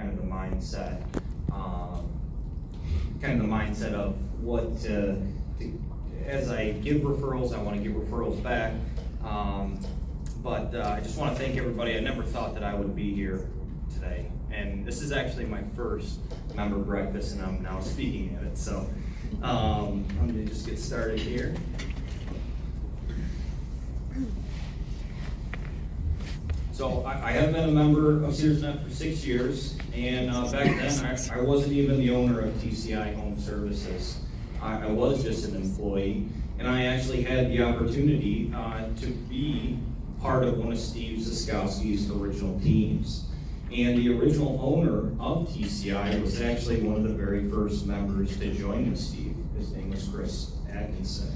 kind of the mindset, of what as I give referrals, I want to give referrals back. But I just want to thank everybody. I never thought that I would be here today. And this is actually my first member breakfast, and I'm now speaking at it. So I'm going to just get started here. So I have been a member of Caerusnet for 6 years, and back then I wasn't even the owner of TCI Home Services. I was just an employee, and I actually had the opportunity to be part of one of Steve Zyskowski's original teams. And the original owner of TCI was actually one of the very first members to join with Steve. His name was Chris Atkinson.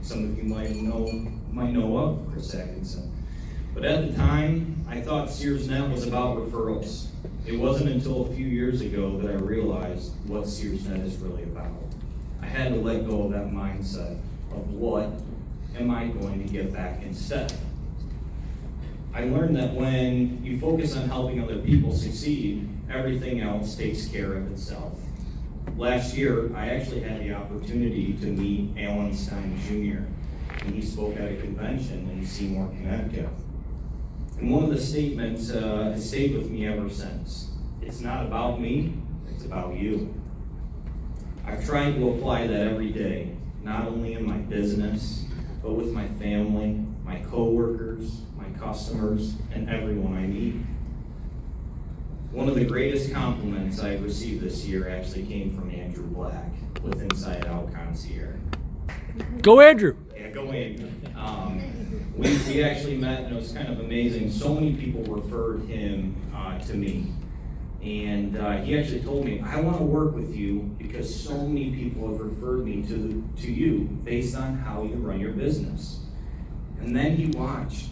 Some of you might know of Chris Atkinson. But at the time, I thought Caerusnet was about referrals. It wasn't until a few years ago that I realized what Caerusnet is really about. I had to let go of that mindset of what am I going to get back instead. I learned that when you focus on helping other people succeed, everything else takes care of itself. Last year, I actually had the opportunity to meet Alan Stein Jr., and he spoke at a convention in Seymour, Connecticut. And one of the statements has stayed with me ever since. It's not about me, it's about you. I've tried to apply that every day, not only in my business, but with my family, my coworkers, my customers, and everyone I meet. One of the greatest compliments I've received this year actually came from Andrew Black with Inside Out Concierge. Go Andrew! Yeah, go Andrew. We actually met, and it was kind of amazing. So many people referred him to me. And he actually told me, I want to work with you because so many people have referred me to you based on how you run your business. And then he watched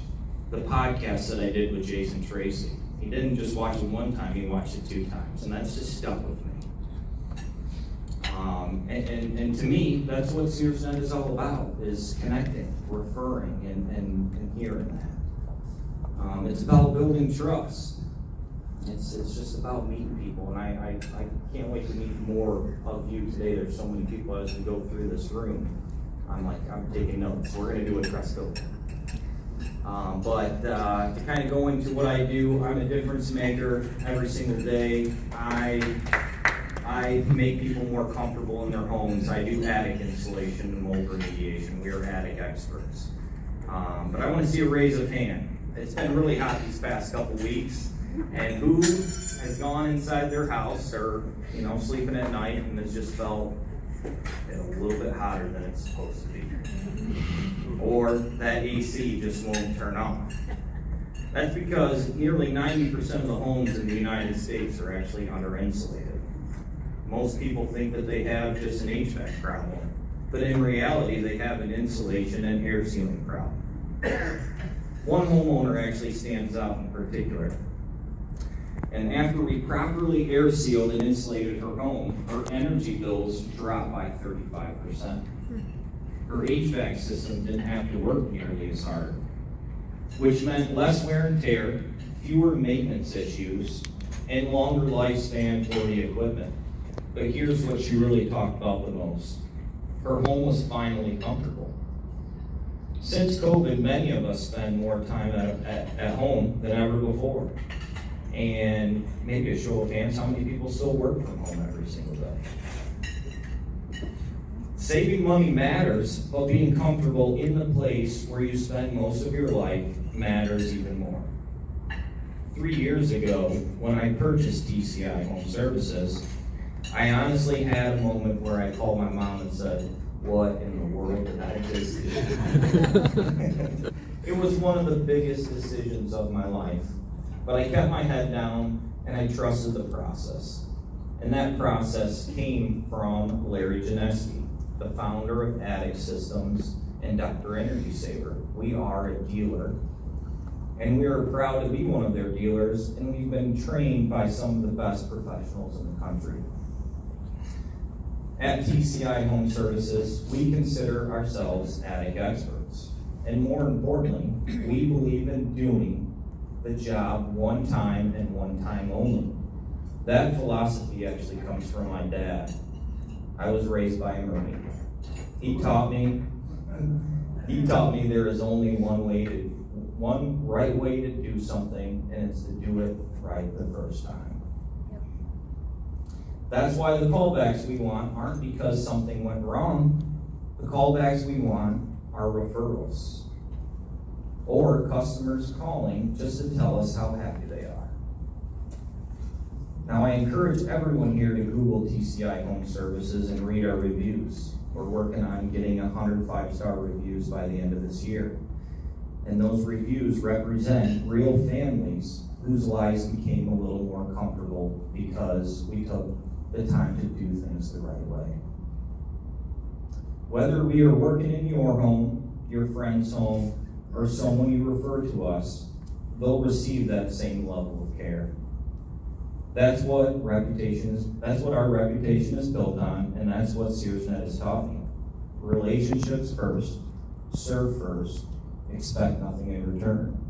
the podcast that I did with Jason Tracey. He didn't just watch it one time, he watched it 2 times. And that's just stuck with me. And to me, that's what Caerusnet is all about, is connecting, referring, and hearing that. It's about building trust. It's just about meeting people, and I can't wait to meet more of you today. There's so many people as we go through this room. I'm taking notes. We're going to do a Crystal. But to kind of go into what I do, I'm a difference maker every single day. I make people more comfortable in their homes. I do attic insulation and mold remediation. We are attic experts. But I want to see a raise of hand. It's been really hot these past couple weeks. And who has gone inside their house or, sleeping at night and has just felt a little bit hotter than it's supposed to be? Or that AC just won't turn off. That's because nearly 90% of the homes in the United States are actually under-insulated. Most people think that they have just an HVAC problem, but in reality, they have an insulation and air sealing problem. One homeowner actually stands out in particular. And after we properly air sealed and insulated her home, her energy bills dropped by 35%. Her HVAC system didn't have to work nearly as hard, which meant less wear and tear, fewer maintenance issues, and longer lifespan for the equipment. But here's what she really talked about the most. Her home was finally comfortable. Since COVID, many of us spend more time at home than ever before. And maybe a show of hands, how many people still work from home every single day? Saving money matters, but being comfortable in the place where you spend most of your life matters even more. 3 years ago, when I purchased TCI Home Services, I honestly had a moment where I called my mom and said, what in the world did I just do? It was one of the biggest decisions of my life. But I kept my head down and I trusted the process. And that process came from Larry Janeski, the founder of Adrem Systems and Dr. Energy Saver. We are a dealer, and we are proud to be one of their dealers, and we've been trained by some of the best professionals in the country. At TCI Home Services, we consider ourselves attic experts. And more importantly, we believe in doing the job one time and one time only. That philosophy actually comes from my dad. I was raised by a Marine. He taught me there is only one right way to do something, and it's to do it right the first time. That's why the callbacks we want aren't because something went wrong. The callbacks we want are referrals, or customers calling just to tell us how happy they are. Now, I encourage everyone here to Google TCI Home Services and read our reviews. We're working on getting 100 5-star reviews by the end of this year. And those reviews represent real families whose lives became a little more comfortable because we took the time to do things the right way. Whether we are working in your home, your friend's home, or someone you refer to us, they'll receive that same level of care. That's what our reputation is built on, and that's what Caerusnet is taught me. Relationships first, serve first, expect nothing in return.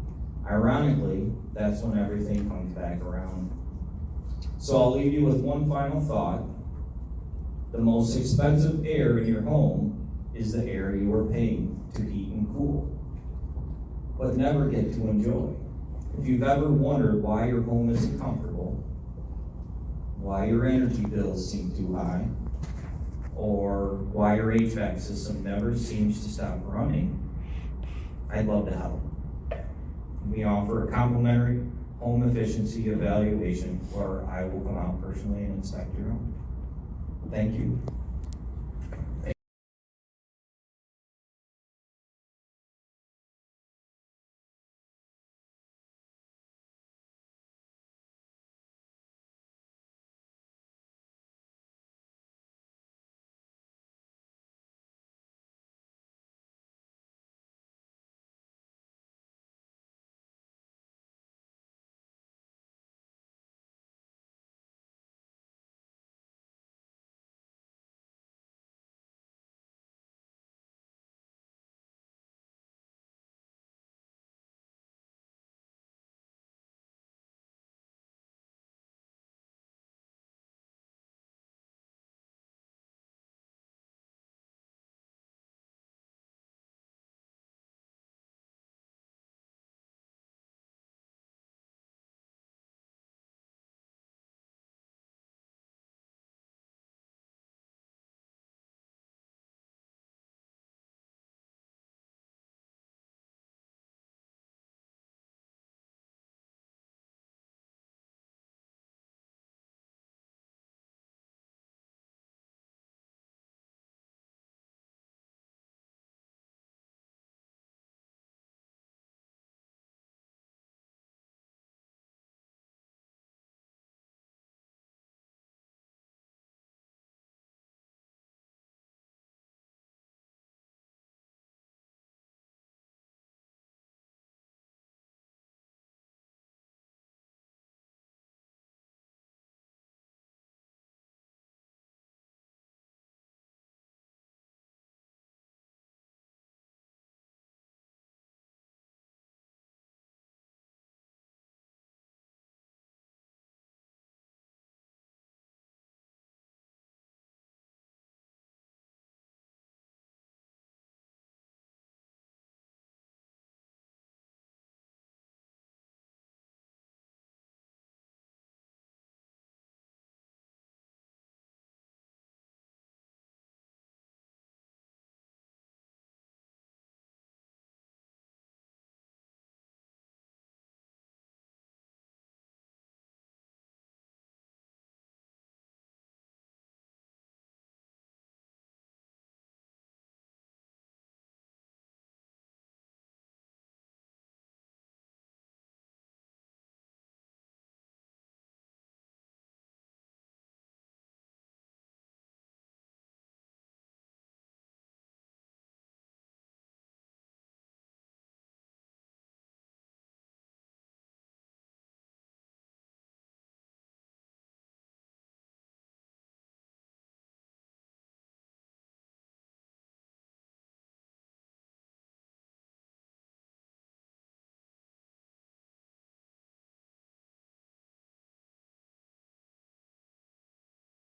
Ironically, that's when everything comes back around. So I'll leave you with one final thought. The most expensive air in your home is the air you are paying to heat and cool, but never get to enjoy. If you've ever wondered why your home isn't comfortable, why your energy bills seem too high, or why your HVAC system never seems to stop running, I'd love to help. We offer a complimentary home efficiency evaluation where I will come out personally and inspect your home. Thank you.